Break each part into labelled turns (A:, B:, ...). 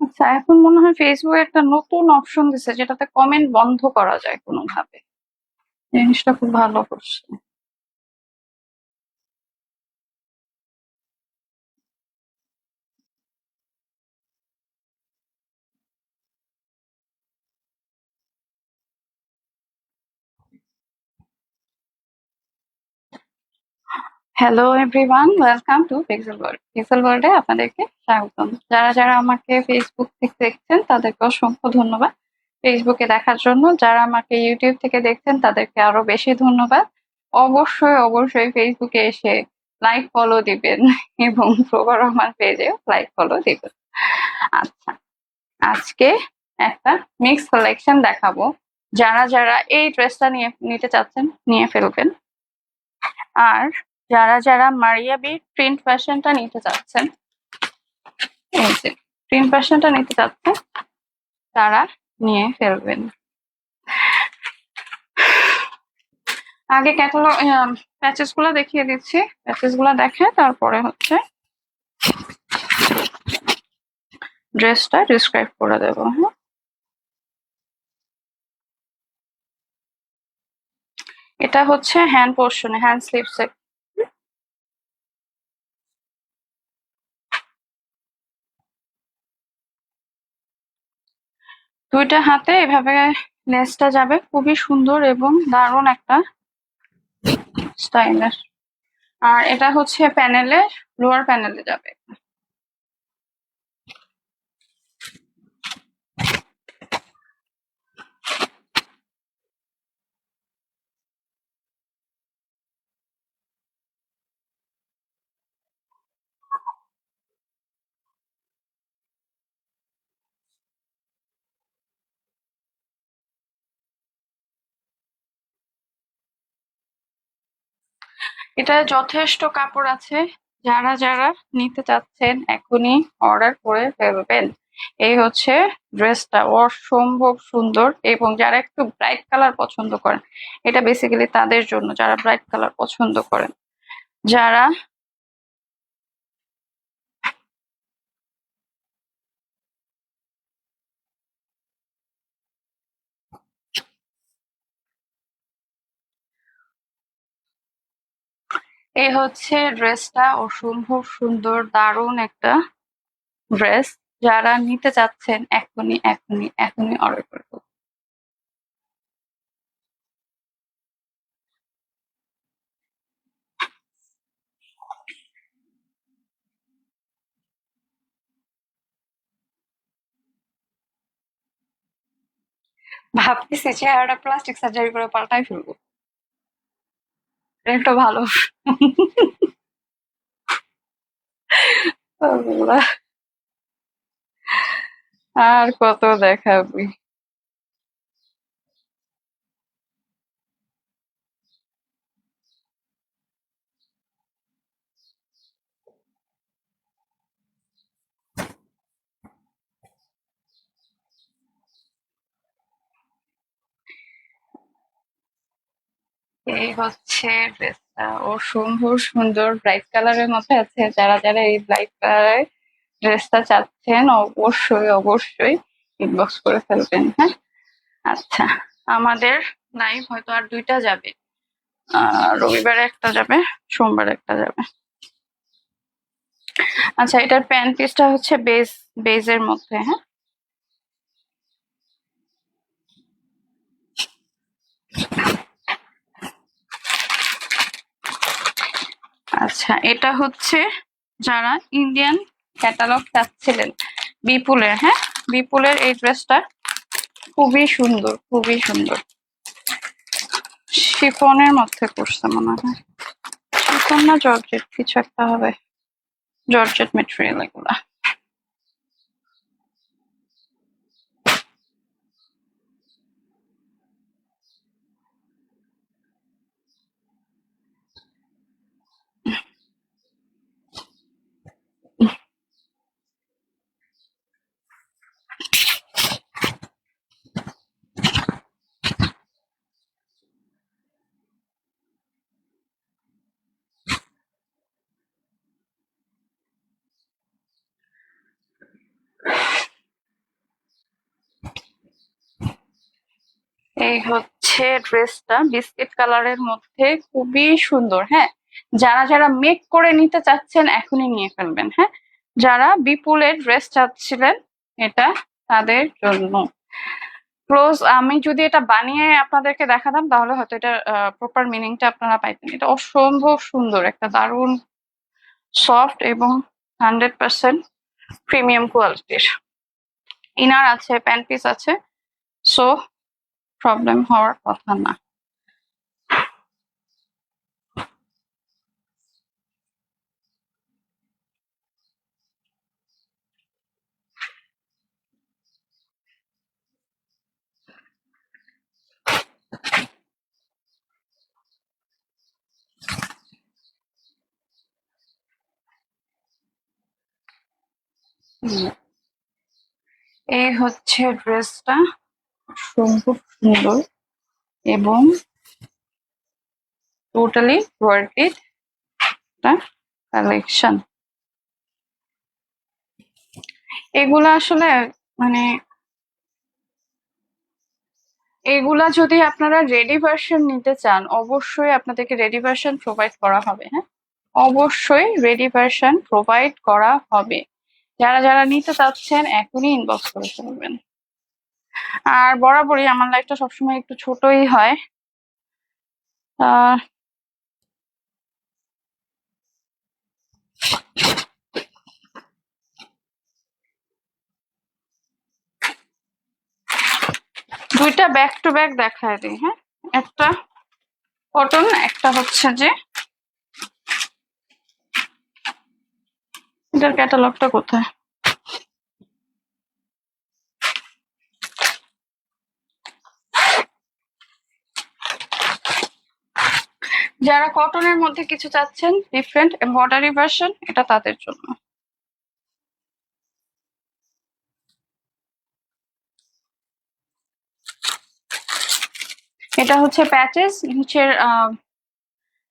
A: আচ্ছা, এখন মনে হয় ফেসবুকে একটা নতুন অপশন দিছে যেটাতে কমেন্ট বন্ধ করা যায় কোনোভাবে। জিনিসটা খুব ভালো করছে। Hello everyone, welcome to pixel world. Pixel ওয়ার্ল্ডে আপনাদেরকে স্বাগতম। যারা যারা আমাকে ফেসবুক থেকে দেখছেন তাদেরকে অসংখ্য ধন্যবাদ ফেসবুকে দেখার জন্য। যারা আমাকে ইউটিউব থেকে দেখছেন তাদেরকে আরো বেশি ধন্যবাদ। অবশ্যই অবশ্যই ফেসবুকে এসে লাইক ফলো দিবেন এবং প্রভা রহমান পেজেও লাইক ফলো দিবেন। আচ্ছা, আজকে একটা মিক্স কালেকশন দেখাবো। যারা যারা এই ড্রেসটা নিতে চাচ্ছেন নিয়ে ফেলবেন। আর যারা যারা মারিয়া বি প্রিন্ট ফ্যাশনটা নিতে চাচ্ছেন, এই যে প্রিন্ট ফ্যাশনটা নিতে চাচ্ছেন তারা নিয়ে ফেলবেন। আগে ক্যাটালগ প্যাচেস গুলো দেখিয়ে দিচ্ছি। প্যাচেস গুলো দেখে তারপরে হচ্ছে ড্রেসটা ডিসক্রাইব করে দেবো। হ্যাঁ, এটা হচ্ছে হ্যান্ড পোর্শনে, হ্যান্ড স্লিভসে। দুইটা হাতে এভাবে লেসটা যাবে, খুবই সুন্দর এবং দারুণ একটা স্টাইলের। আর এটা হচ্ছে প্যানেলের লোয়ার প্যানেলে যাবে। এটা যথেষ্ট কাপড় আছে। যারা যারা নিতে চাচ্ছেন এখনই অর্ডার করে ফেলবেন। এই হচ্ছে ড্রেসটা, অসম্ভব সুন্দর। এবং যারা একটু ব্রাইট কালার পছন্দ করেন, এটা বেসিক্যালি তাদের জন্য যারা ব্রাইট কালার পছন্দ করেন। যারা এই হচ্ছে ড্রেসটা, অসম্ভব সুন্দর দারুণ একটা ড্রেস। যারা নিতে চাচ্ছেন এখনই এখনই এখনই অর্ডার করে ফেলুন। ভাবতেছি চেহারাটা প্লাস্টিক সার্জারি করে পাল্টাই ফেলবো। এটা একটা ভালো আল্লাহ, আর কত দেখাবি। এই হচ্ছে ড্রেসটা, অসম্ভব সুন্দর ব্রাইট কালারের মধ্যে আছে। যারা যারা এই ব্রাইট কালারের ড্রেসটা চাচ্ছেন অবশ্যই অবশ্যই ইনবক্স করে ফেলবেন। হ্যাঁ, আচ্ছা, আমাদের লাইভ হয়তো আর দুইটা যাবে। রবিবারে একটা যাবে, সোমবারে একটা যাবে। আচ্ছা, এটার প্যান্ট পিসটা হচ্ছে বেজের মধ্যে। হ্যাঁ, আচ্ছা, এটা হচ্ছে যারা ইন্ডিয়ান ক্যাটালগ চাচ্ছিলেন বিপুলের। হ্যাঁ, বিপুলের এই ড্রেসটা খুবই সুন্দর, খুবই সুন্দর। শিফনের মধ্যে করছে মনে হয়, শিফন না জর্জেট কিছু একটা হবে, জর্জেট মেটেরিয়াল এগুলা। এই হচ্ছে ড্রেসটা বিস্কিট কালারের মধ্যে, খুবই সুন্দর। হ্যাঁ, যারা যারা মেক করে নিতে চাচ্ছেন এখনই নিয়ে ফেলবেন। হ্যাঁ, যারা বিপুলের ড্রেস চাচ্ছিলেন এটা তাদের জন্য। ক্লোজ আমি যদি এটা বানিয়ে আপনাদেরকে দেখাতাম তাহলে হয়তো এটা প্রপার মিনিংটা আপনারা পাইতেন। এটা অসম্ভব সুন্দর, একটা দারুণ সফট এবং 100% প্রিমিয়াম কোয়ালিটির। ইনার আছে, প্যান্ট পিস আছে, সো প্রবলেম হওয়ার কথা না। এই হচ্ছে ড্রেসটা, অসম্ভব সুন্দর এবং টোটালি ওয়ার্থ ইট একটা কালেকশন। এগুলা আসলে মানে এগুলা যদি আপনারা রেডি ভার্সন নিতে চান অবশ্যই আপনাদেরকে রেডি ভার্সন প্রোভাইড করা হবে। হ্যাঁ, অবশ্যই রেডি ভার্সন প্রোভাইড করা হবে। যারা যারা নিতে চাচ্ছেন এখনই ইনবক্স করে ফেলবেন। আর বরাবরই আমার লাইফটা সবসময় একটু ছোটই হয়। আহ দুইটা ব্যাক টু ব্যাক দেখায় দিই। হ্যাঁ, একটা কটন, একটা হচ্ছে যে এটার ক্যাটালগটা কোথায়, যারা কটনের মধ্যে কিছু চাচ্ছেন ডিফারেন্ট এমব্রয়ডারি ভার্সন, এটা তাদের জন্য। এটা হচ্ছে প্যাচেস, নিচের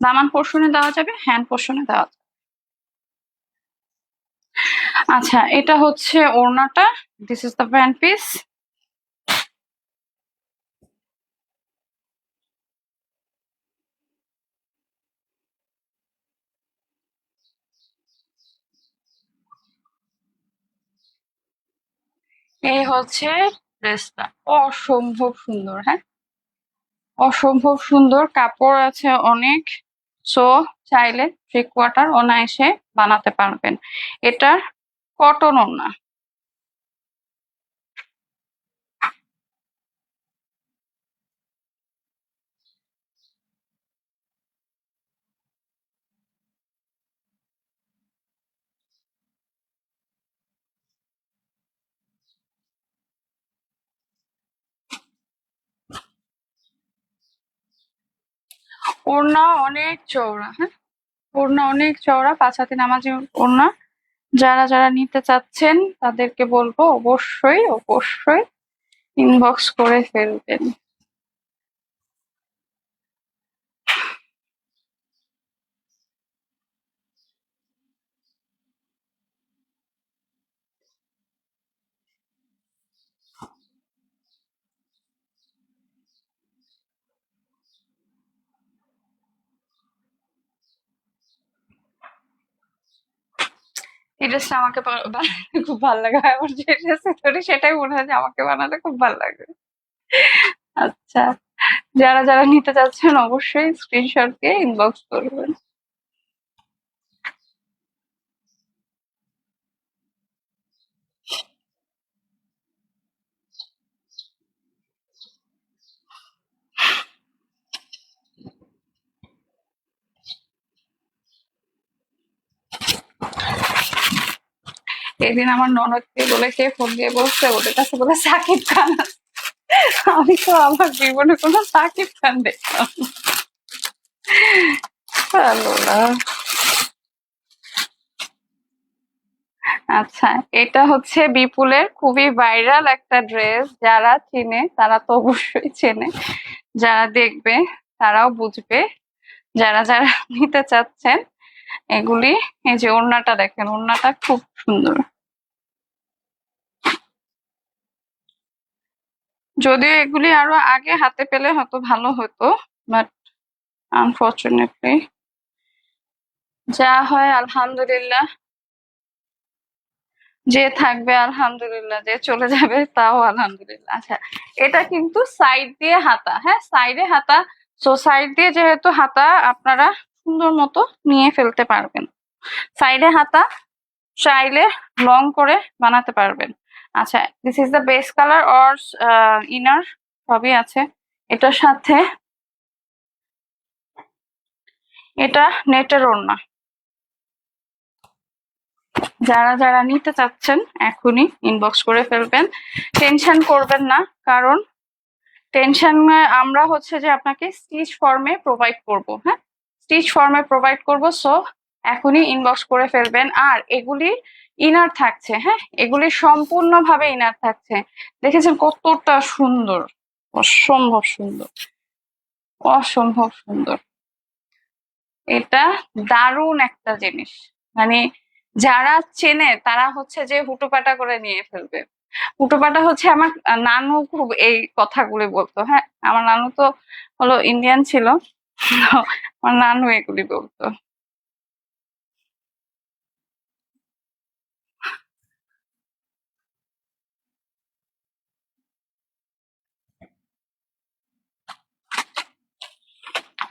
A: দামান পোর্শনে দেওয়া যাবে, হ্যান্ড পোর্শনে দেওয়া যাবে। আচ্ছা, এটা হচ্ছে ওড়নাটা, this is the pant piece. এই হচ্ছে ড্রেসটা, অসম্ভব সুন্দর। হ্যাঁ, অসম্ভব সুন্দর, কাপড় আছে অনেক। সো চাইলে 3/4 অনায়াসে বানাতে পারবেন। এটার কটন ওড়না। ওড়না অনেক চওড়া। হ্যাঁ, ওড়না অনেক চওড়া, 5 হাতে নামাজি ওড়না। যারা যারা নিতে চাচ্ছেন তাদেরকে বলবো অবশ্যই অবশ্যই ইনবক্স করে ফেলবেন। এই ড্রেসটা আমাকে বানাতে খুব ভালো লাগে। আমার যে ড্রেসে ধরি সেটাই মনে হয় যে আমাকে বানাতে খুব ভালো লাগে। আচ্ছা, যারা যারা নিতে চাচ্ছেন অবশ্যই স্ক্রিনশট দিয়ে ইনবক্স করবেন। এদিন আমার ননদকে বলে কে ফোন দিয়ে বলছে ওদের কাছে বলে সাকিব খান আছে। আমি তো আমার জীবনে কোনো সাকিব খান দেখলাম না। আল্লাহ। আচ্ছা, এটা হচ্ছে বিপুলের খুবই ভাইরাল একটা ড্রেস। যারা চিনে তারা তো অবশ্যই চেনে, যারা দেখবে তারাও বুঝবে। যারা যারা নিতে চাচ্ছেন এগুলি, এই যে ওড়নাটা দেখেন, ওড়নাটা খুব সুন্দর। যদিও এগুলি আরো আগে হাতে পেলে হয়তো ভালো হতো, বাট আনফরচুনেটলি যা হয় আলহামদুলিল্লাহ। যে থাকবে আলহামদুলিল্লাহ, যে চলে যাবে তাও আলহামদুলিল্লাহ। আচ্ছা, এটা কিন্তু সাইড দিয়ে হাতা, হ্যাঁ সাইডে হাতা। সো সাইড দিয়ে যেহেতু হাতা, আপনারা সুন্দর মতো নিয়ে ফেলতে পারবেন। সাইডে হাতা চাইলে লং করে বানাতে পারবেন। আচ্ছা, this is the base colour or inner, সবই আছে এটার সাথে। এটা নেটের ওড়না। যারা যারা নিতে চাচ্ছেন এখনই ইনবক্স করে ফেলবেন, টেনশন করবেন না। কারণ টেনশন, আমরা হচ্ছে যে আপনাকে স্টিচ ফর্মে প্রোভাইড করব, হ্যাঁ স্টিচ ফর্মে প্রোভাইড করব। সো এখনই ইনবক্স করে ফেলবেন। আর এগুলি ইনার থাকছে, হ্যাঁ এগুলি সম্পূর্ণভাবে ইনার থাকছে। দেখেছেন কতটা সুন্দর, অসম্ভব সুন্দর, অসম্ভব সুন্দর। এটা দারুণ একটা জিনিস, মানে যারা চেনে তারা হচ্ছে যে হুটোপাটা করে নিয়ে ফেলবে। হুটোপাটা হচ্ছে আমার নানু খুব এই কথাগুলি বলতো। হ্যাঁ, আমার নানু তো হলো ইন্ডিয়ান ছিল, তো আমার নানু এগুলি বলতো।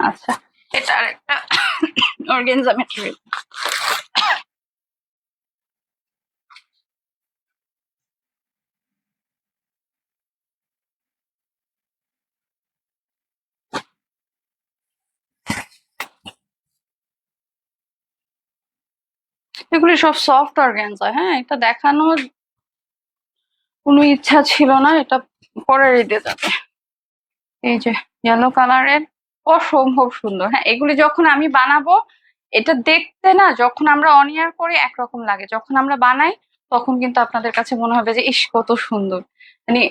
A: আচ্ছা, এটা আরেকটা অর্গানজা ম্যাটেরিয়াল। এগুলি সব সফট অর্গানজা। হ্যাঁ, এটা দেখানোর কোনো ইচ্ছা ছিল না, এটা পরের ঈদে যাবে। এই যে ইয়েলো কালারের, অসম্ভব সুন্দর। হ্যাঁ, এগুলি যখন আমি বানাবো, এটা দেখতে না যখন আমরা অন ইয়ার করি একরকম লাগে, যখন আমরা বানাই তখন কিন্তু আপনাদের কাছে মনে হবে যে ইস কত সুন্দর। মানে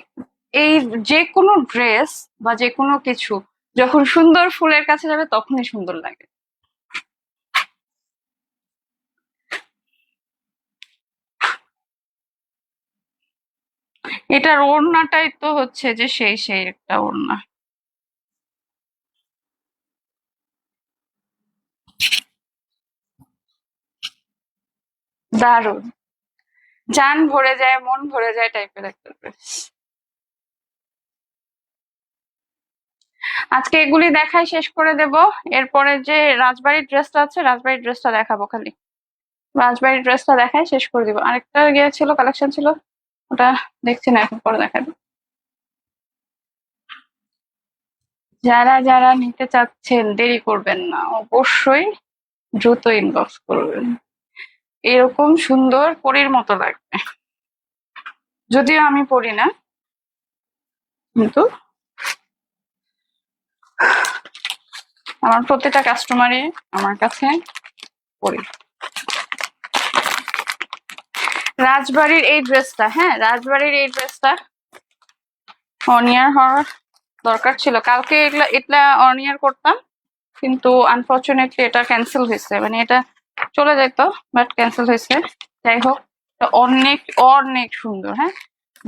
A: এই যে কোনো ড্রেস বা যে কোনো কিছু যখন সুন্দর ফুলের কাছে যাবে তখনই সুন্দর লাগে। এটার ওড়নাটাই তো হচ্ছে যে সেই সেই একটা ওড়না। দারুণ, জান ভরে যায়, মন ভরে যায় টাইপের একটা ড্রেস। আজকে এগুলি দেখাই শেষ করে দেব। এরপরে যে রাজবাড়ির ড্রেসটা আছে, রাজবাড়ির ড্রেসটা দেখাবো খালি। রাজবাড়ির ড্রেসটা দেখাই শেষ করে দিব। আরেকটা গিয়ে ছিল, কালেকশন ছিল, ওটা দেখছি না, এখন পরে দেখাবো। যারা যারা নিতে চাচ্ছেন দেরি করবেন না, অবশ্যই দ্রুত ইনবক্স করবেন। এরকম সুন্দর পরীর মতো লাগবে, যদিও আমি পরি না, কিন্তু আমার প্রতিটা কাস্টমারই আমার কাছে পরি। রাজবাড়ির এই ড্রেসটা, হ্যাঁ রাজবাড়ির এই ড্রেসটা অনিয়ার হওয়ার দরকার ছিল। কালকে এগুলা এটা অনিয়ার করতাম, কিন্তু আনফরচুনেটলি এটা ক্যান্সেল হয়েছে, মানে এটা চলে যেত বাট ক্যান্সেল হয়েছে। যাই হোক, অনেক অনেক সুন্দর। হ্যাঁ,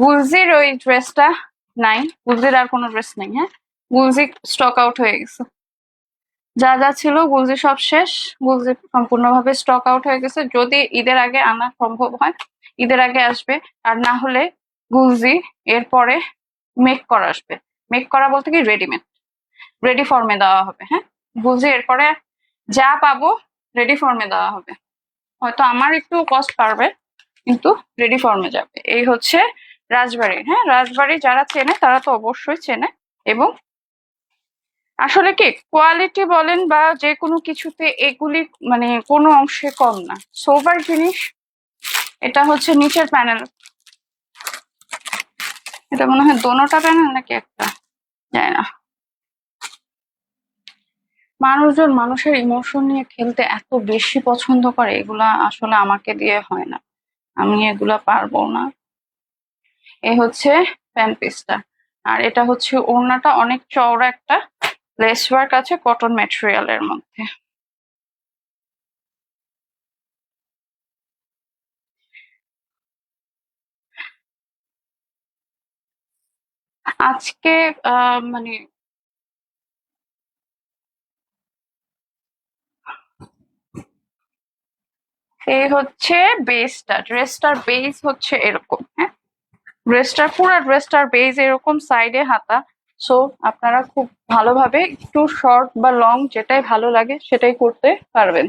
A: গুলজির ওই ড্রেসটা নাই, গুলজির আর কোনো ড্রেস নেই। হ্যাঁ, গুলজি স্টক আউট হয়ে গেছে, যা যা ছিল গুলজি সব শেষ। গুলজি সম্পূর্ণভাবে স্টক আউট হয়ে গেছে। যদি ঈদের আগে আনা সম্ভব হয় ঈদের আগে আসবে, আর না হলে গুলজি এরপরে মেক করা আসবে। মেক করা বলতে কি, রেডিমেড, রেডি ফর্মে দেওয়া হবে। হ্যাঁ, গুলজি এরপরে যা পাবো রেডি ফর্মে দেওয়া হবে। হয়তো আমার একটু কস্ট বাড়বে, কিন্তু রেডি ফর্মে যাবে। এই হচ্ছে রাজবাড়ি। হ্যাঁ, রাজবাড়ি যারা চেনে তারা তো অবশ্যই চেনে। এবং আসলে কি কোয়ালিটি বলেন বা যে কোনো কিছুতে এগুলি মানে কোনো অংশে কম না, সোবার জিনিস। এটা হচ্ছে নিচের প্যানেল, এটা মনে হয় দোনোটা প্যানেল নাকি একটা, জানি না। মানুষজন মানুষের ইমোশন নিয়ে খেলতে এত বেশি পছন্দ করে, এগুলা আসলে আমাকে দিয়ে হয় না, আমি এগুলা পারবো না। এ হচ্ছে প্যান্ট পিসটা, আর এটা হচ্ছে ওড়নাটা, অনেক চওড়া একটা লেস ওয়ার্ক আছে কটন ম্যাটেরিয়ালের মধ্যে। আজকে মানে এই হচ্ছে বেসটা, ড্রেসটার বেস হচ্ছে এরকম, হ্যাঁ, ড্রেসটার পুরো ড্রেসটার বেস এরকম, সাইডে হাতা। সো আপনারা খুব ভালোভাবে একটু শর্ট বা লং যেটাই ভালো লাগে সেটাই করতে পারবেন।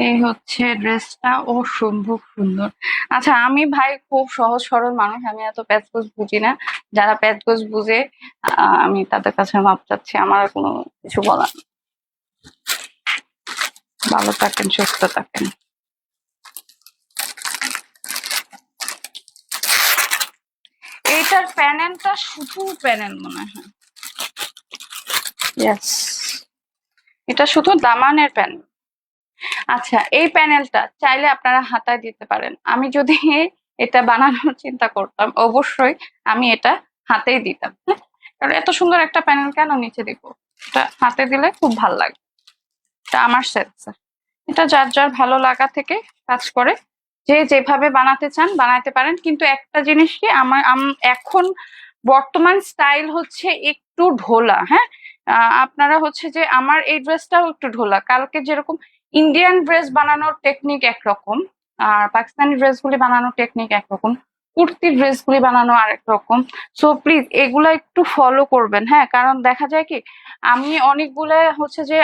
A: এই হচ্ছে ড্রেসটা, অসম্ভব সুন্দর। আচ্ছা, আমি ভাই খুব সহজ সরল মানুষ, আমি এত প্যাচগোছ বুঝি না। যারা প্যাচগোছ বুঝে আমি তাদের কাছে মাপ চাচ্ছি, আমার আর কোনো কিছু বলার নেই। ভালো থাকেন, সুস্থ থাকেন। এইটার প্যানেলটা শুধু প্যানেল মনে হয়। ইয়েস, এটা শুধু দামানের প্যানেল। আচ্ছা, এই প্যানেলটা চাইলে আপনারা হাতায় দিতে পারেন। আমি যদি এটা বানানোর চিন্তা করতাম, অবশ্যই আমি এটা হাতেই দিতাম, হ্যাঁ? কারণ এত সুন্দর একটা প্যানেল কেন নিচে দিব? এটা হাতে দিলে খুব ভালো লাগে, এটা আমার সেন্স। এটা যার যার ভালো লাগা থেকে কাজ করে, যে যেভাবে বানাতে চান বানাতে পারেন। কিন্তু একটা জিনিস কি, এখন বর্তমান স্টাইল হচ্ছে একটু ঢোলা, হ্যাঁ। আপনারা হচ্ছে যে আমার এই ড্রেসটাও একটু ঢোলা। কালকে যেরকম ইন্ডিয়ান ড্রেস বানানোর টেকনিক একরকম, আর পাকিস্তানি ড্রেস গুলি বানানোর টেকনিক একরকম, কুর্তি ড্রেস গুলি বানানো আরেক রকম। সো প্লিজ এগুলা একটু ফলো করবেন, হ্যাঁ। কারণ দেখা যায় কি, আমি অনেকগুলা হচ্ছে যে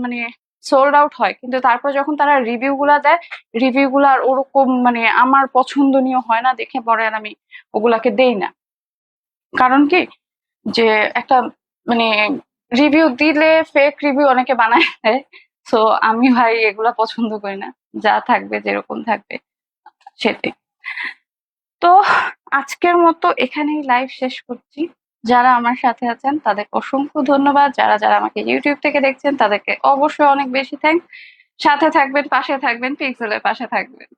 A: মানে সোল্ড আউট হয়, কিন্তু তারপর যখন তারা রিভিউ গুলা দেয়, রিভিউ গুলা আর ওরকম মানে আমার পছন্দনীয় হয় না দেখে পরে আর আমি ওগুলাকে দেই না। কারণ কি, যে একটা মানে রিভিউ দিলে ফেক রিভিউ অনেকে বানায় দেয়। তো আমি ভাই এগুলা পছন্দ করি না, যা থাকবে যেরকম থাকবে সেটাই। তো আজকের মতো এখানেই লাইভ শেষ করছি। যারা আমার সাথে আছেন তাদেরকে অসংখ্য ধন্যবাদ। যারা যারা আমাকে ইউটিউব থেকে দেখছেন তাদেরকে অবশ্যই অনেক বেশি থ্যাঙ্কস। সাথে থাকবেন, পাশে থাকবেন, পিক্সেলের পাশে থাকবেন।